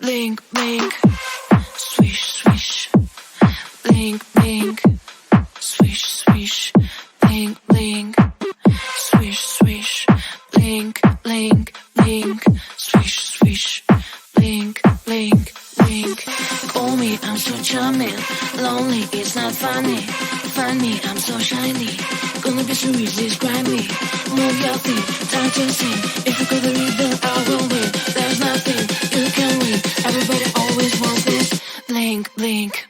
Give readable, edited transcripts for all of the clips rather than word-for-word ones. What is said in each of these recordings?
blink, blink, swish, swish, blink, blink, swish, swish, blink, blink, swish, swish, blink, blink, blink, swish, swish, blink, blink, blink. Call me, I'm so charming. Lonely, it's not funny. Find me, I'm so shiny. Gonna be so easy, describe me. Move your feet, time to sing. If you got the rhythm, I will win. There's nothing you can win. Everybody always wants this. Blink, blink.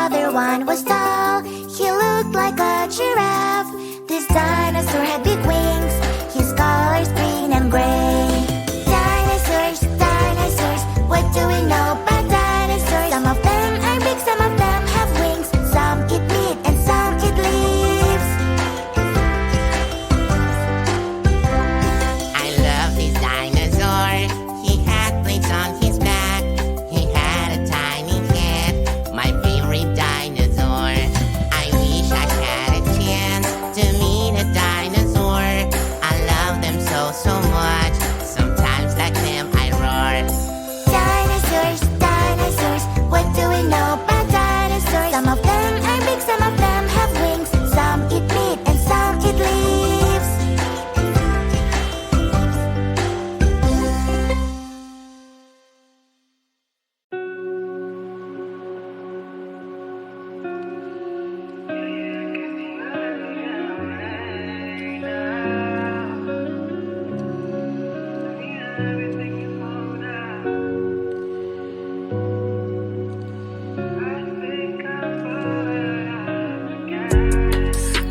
other one was tall. He looked like a giraffe. This dinosaur had big wings. His color's green and gray. Dinosaurs, dinosaurs, what do we know about dinosaurs? Some of them are big, some of them have wings. Some eat meat and some eat leaves. I love this dinosaur. He had plates on his back. He had a tiny head. My favorite dinosaur. I wish I had a chance to meet a dinosaur. I love them so much. Sometimes like them I roar. Dinosaurs, dinosaurs, what do we know about dinosaurs? Some of them are big, some of them have wings. Some eat meat and some eat leaves.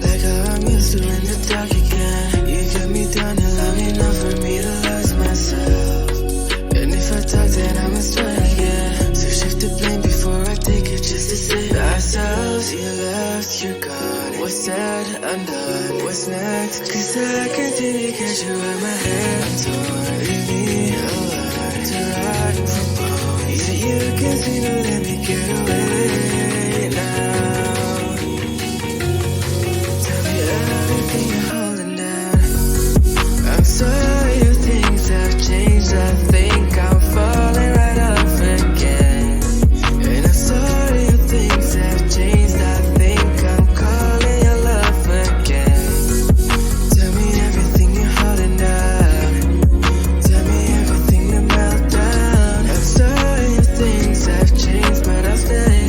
Like how I'm used to in the dark again. You got me down and long enough for me to lose myself. And if I talk then I must try again. So shift the blame before I take it just to save ourselves. You left, you're gone. What's said, undone. What's next? Cause I continue to catch you at my hands. Leave me alone to ride from home. Yeah, you can see no let me get away now. Everything you're holding down. I'm sorry if things have changed. I think I'm falling right off again. And I'm sorry if things have changed. I think I'm calling your love again. Tell me everything you're holding down. Tell me everything to melt down. I'm sorry if things have changed, but I'll stay.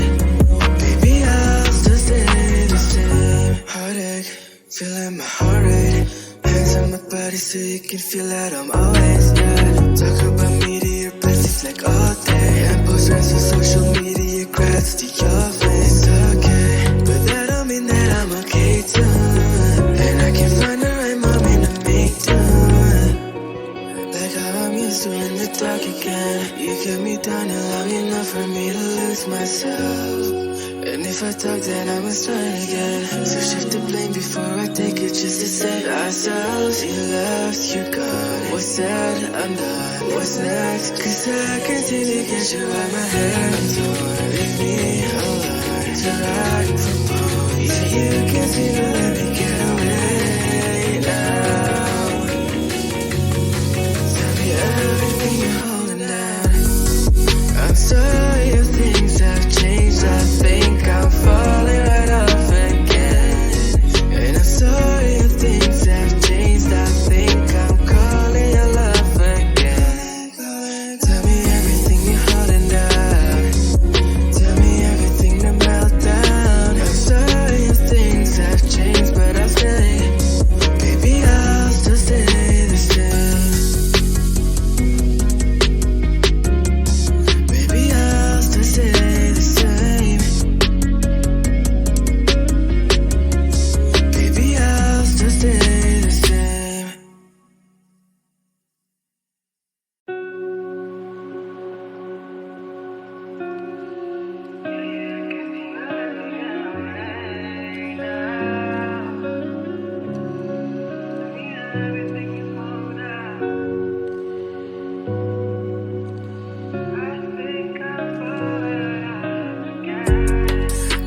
Baby, I'll still stay the same. Heartache, feeling my heart rate. Hands on my body so you can feel that I'm always there. Talk about me to your besties like all day. And post rants on social media, grats to your face. Okay, but that don't mean that I'm okay too. And I can find the right moment to make do. Like how I'm used to in the dark again. You kept me down and long enough for me to lose myself. And if I talk then I must try again. So shift the blame before I take it just to save ourselves. You left, you're gone. What's said, undone. What's next? Cause I continue to get you out my hands. Leave me alone to ride from home. Yeah, you can see no let me get away now. Tell me everything you're holding down. I'm sorry if things have changed. I think I'm falling right off again. And I'm sorry if things have changed. I think I'm calling your love again. Tell me everything you're holding down. Tell me everything to melt down. I'm sorry if things have changed, but I'll stay. Baby, I'll still stay the same. Baby, I'll still stay the same. Baby, I'll still stay the same.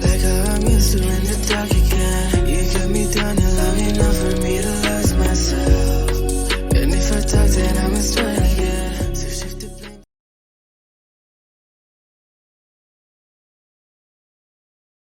Like how I'm used to in the dark again. You got me down and long enough for me to lose myself. And if I talk then I must try